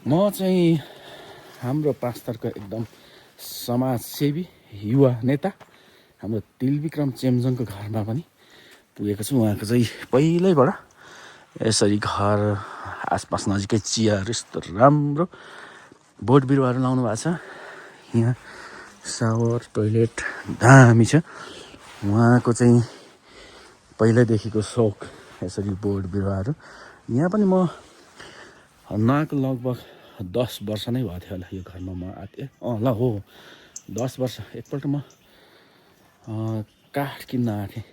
म चाहिँ हाम्रो पास्टरको एकदम समाजसेवी युवा नेता हाम्रो तिलविक्रम चेम्जोङको घरमा पनि पुगेको छु। उहाँको चाहिँ पहिल्यैबाट यसरी घर आसपास नजिकै चियाहरू यस्तो राम्रो बोट बिरुवाहरू लाउनु भएको छ। यहाँ सावर टोइलेट दामी छ। उहाँको चाहिँ पहिल्यैदेखिको सोख यसरी बोट बिरुवाहरू। यहाँ पनि म नआएको लगभग 10 वर्ष नै भएको थियो होला यो घरमा म आएँ। ल हो 10 वर्ष। एकपल्ट म काठ किन्न आएको थिएँ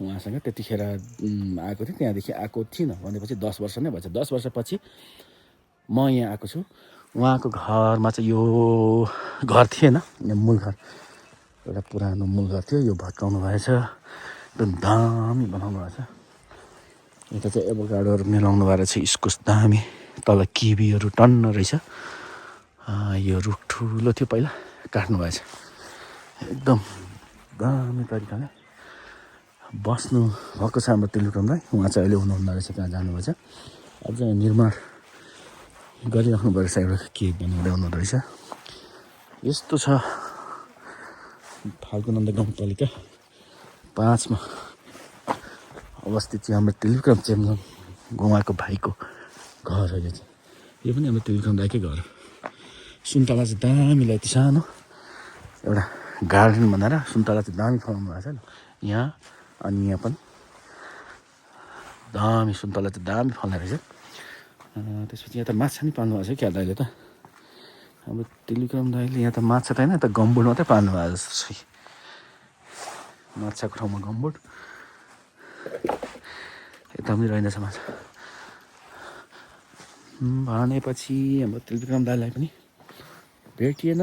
उहाँसँग, त्यतिखेर आएको थिएँ। त्यहाँदेखि आएको थिइनँ भनेपछि 10 वर्ष नै भएछ। 10 वर्षपछि म यहाँ आएको छु। उहाँको घरमा चाहिँ यो घर थिएन, यहाँ मूल घर एउटा पुरानो मूल घर थियो, यो भत्काउनु भएछ। एकदम दामी बनाउनु भएको छ। यता चाहिँ एभोकाडोहरू मिलाउनु भएको रहेछ, इस्कुस दामी। तल किवीहरू टन्न रहेछ। यो रुख ठुलो थियो पहिला, काट्नु भएछ। एकदम दामी तरिकाले बस्नु भएको छ हाम्रो तिलविक्रम दाइ। उहाँ चाहिँ अहिले हुनुहुन्न रहेछ, कहाँ जानुभएछ। अझ निर्माण गरिराख्नु भएको छ, एउटा के बनाउँदै हुनुहुँदो रहेछ। यस्तो छ फाल्गुनन्द गाउँपालिका 5 मा अवस्थित चाहिँ हाम्रो तिलविक्रम चेम्जोङ उहाँको भाइको घर हो। यो चाहिँ यो पनि हाम्रो तिलविक्रम दाइकै घर हो। सुन्तला चाहिँ दामी यति सानो एउटा गार्डन बनाएर सुन्तला चाहिँ दामी फलाउनु भएको छ यहाँ। अनि यहाँ पनि दामी सुन्तला चाहिँ दामी फल्ने रहेछ। त्यसपछि यहाँ त माछा नि पाल्नु भएको छ क्या दाइले त। अब तिलविक्रम दाइले यहाँ त माछा त होइन, त गम्बुड मात्रै पाल्नु भएको जस्तो छ। माछाको ठाउँमा गम्बुड, यता पनि रहेनछ माछा। भनेपछि हाम्रो तिलविक्रम दाइलाई पनि भेटिएन।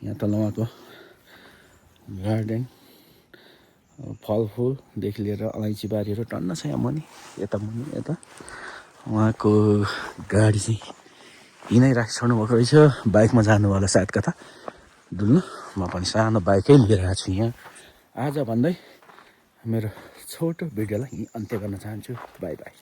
यहाँ तल उहाँको गार्डन, फलफुलदेखि लिएर अलैँची बारीहरू टन्न छ यहाँ मुनि। यता मुनि यता उहाँको गाडी चाहिँ यहीँ राखिछोड्नु भएको रहेछ। बाइकमा जानु होला सायद कता डुल्नु। म पनि सानो बाइकै लिएर आएको छु यहाँ आज भन्दै मेरो छोटो भिडियोलाई यहीँ अन्त्य गर्न चाहन्छु। By by.